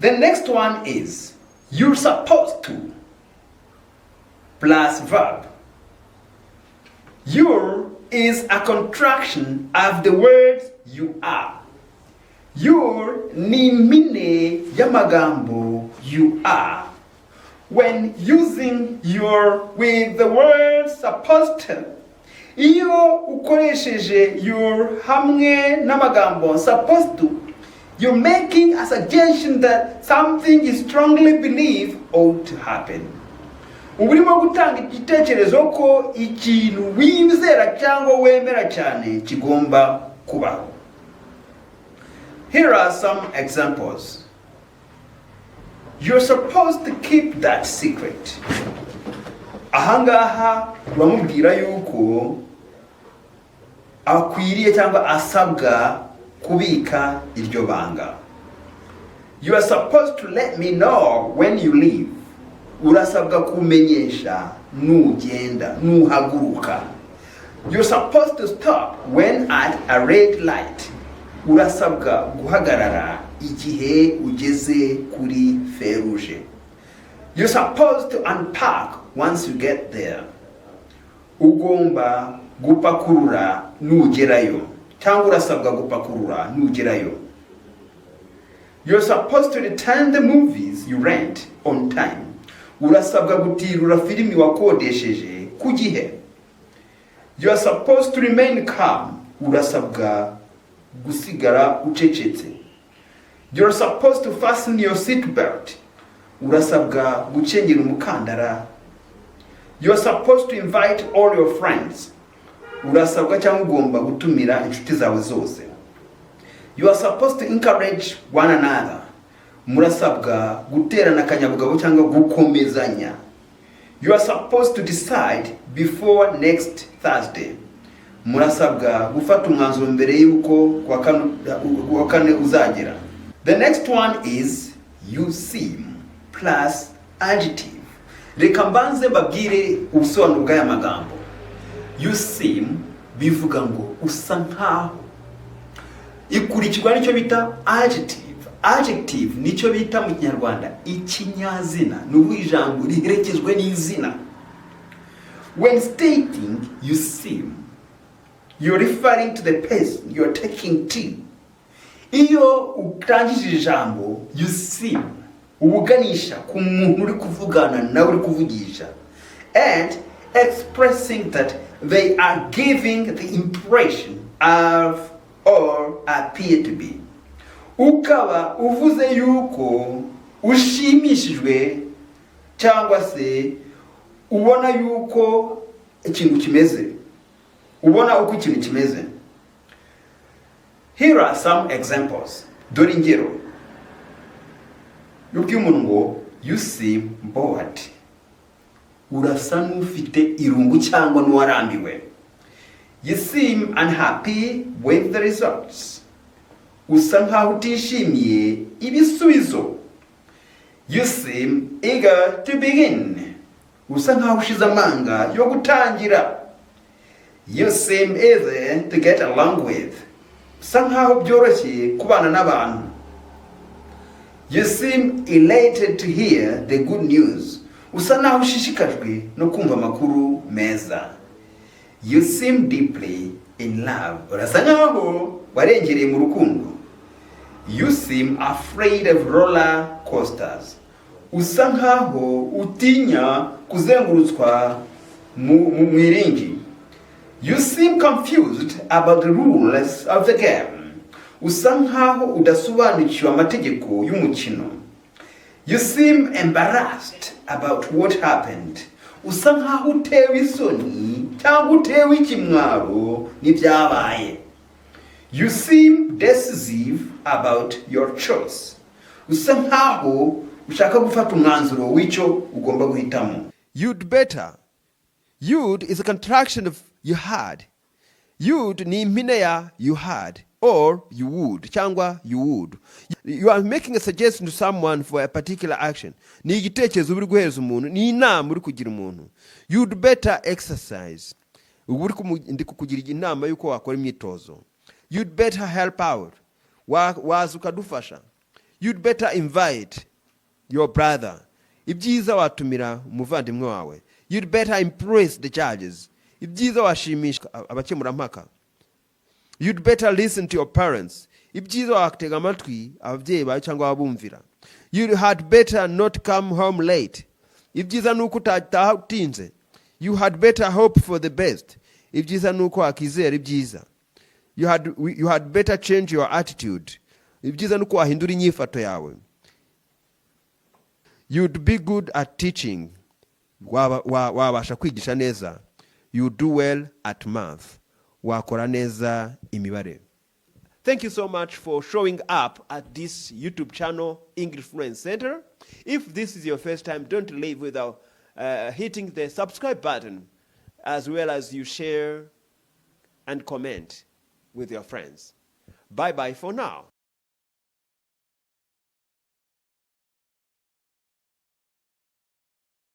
The next one is you're supposed to plus verb. You're is a contraction of the word you are. You're ni mine yamagambo you are. When using your with the word supposed to, iyo ukoresheje your hamwe n'amagambo supposed to, you're making a suggestion that something is strongly believed ought to happen. Urimo gutanga igitekerezo ko ikintu wizera cyangwa wemera cyane kigomba kubaho. Here are some examples. You're supposed to keep that secret. Ahangaha uramubwira yuko akwiriye cyangwa asabwa kubika iryo banga. You are supposed to let me know when you leave. Urasabwa kumenyesha nugenda nuhaguruka. You're supposed to stop when at a red light. Urasabwa guhagarara igihe ugeze kuri feruje. You're supposed to unpack once you get there. Ugomba gupakurura nugerayo. Cyangwa urasabwa gupakurura nugerayo. You're supposed to return the movies you rent on time. Urasabwa gutirura filimi wakodesheje ku gihe. You are supposed to remain calm. Urasabwa gusigara ucecetse. You are supposed to fasten your seat belt. Urasabwa gucengera umukandara. You are supposed to invite all your friends. Urasabwa cyangwa ugomba gutumira inshuti zawe zose. You are supposed to encourage one another. Murasabwa guterana akanyabugabo cyangwa gukomezanya. You are supposed to decide before next Thursday. Murasabwa gufata umwanzuro mbere yuko kwa kane uzagera. The next one is you seem plus adjective. Reka mbanze babwire ubusobanuro bw'aya magambo. You seem bivuga ngo usa nkaho. Ikurikirwa n'icyo bita adjective. Adjective nicyo bita mu Kinyarwanda ikinyazina, n'ubu ijambo riherekezwe n'izina. When stating you seem, you're referring to the person you're taking to. Iyo utangije ijambo you seem, ubuganisha ku muntu uri kuvugana nawe uri kuvugisha, and expressing that they are giving the impression of or appear to be. Ukaba uvuze yuko ushimishijwe cyangwa se ubona yuko ikintu kimeze. Ubona uko ikintu kimeze. Here are some examples. Dore ingero. Yubwiye umuntu ngo you seem bored. Urasa n'ufite irungu cyangwa n'uwarambiwe. You seem unhappy with the results. Usa nkaho utishimiye ibisubizo. You seem eager to begin. Usa nkaho ushize amanga yo gutangira. You seem easy to get along with. Usa nkaho byoroshye kubana n'abantu. You seem elated to hear the good news. Usa nkaho ushishikajwe no kumva amakuru meza. You seem deeply in love. Urasa nkaho warengereye mu rukundo. You seem afraid of roller coasters. Usa nkaho utinya kuzengurutswa mu iringi. You seem confused about the rules of the game. Usa nkaho udasobanukiwe amategeko y'umukino. You seem embarrassed about what happened. Usa nkaho utewe isoni cyangwa utewe ikimwaro n'ibyabaye. You seem decisive about your choice. Usa nkaho ushaka gufata umwanzuro w'icyo ugomba guhitamo. You'd better. You'd is a contraction of you had. You'd ni impine ya you had or you would cyangwa you would. You are making a suggestion to someone for a particular action. Ni igitekerezo uri guhereza umuntu, ni inama uri kugira umuntu. You'd better exercise. Ndi kukugira inama yuko wakora imyitozo. You'd better help out. Waza ukadufasha. You'd better invite your brother. Ibyiza watumira umuvandimwe wawe. You'd better impress the judges. Ibyiza washimisha abakemurampaka. You'd better listen to your parents. Ibyiza watega amatwi ababyeyi bawe cyangwa abumvira. You had better not come home late. Ibyiza nuko utataha utinze. You had better hope for the best. Ibyiza nuko wakizera ibyiza. You had better change your attitude. Ibyiza nuko wahindura inyifato yawe. You'd be good at teaching. Wabasha kwigisha neza. You do well at math. Wakora neza imibare. Thank you so much for showing up at this YouTube channel, English Fluency Center. If this is your first time, don't leave without hitting the subscribe button, as well as you share and comment with your friends. Bye-bye for now.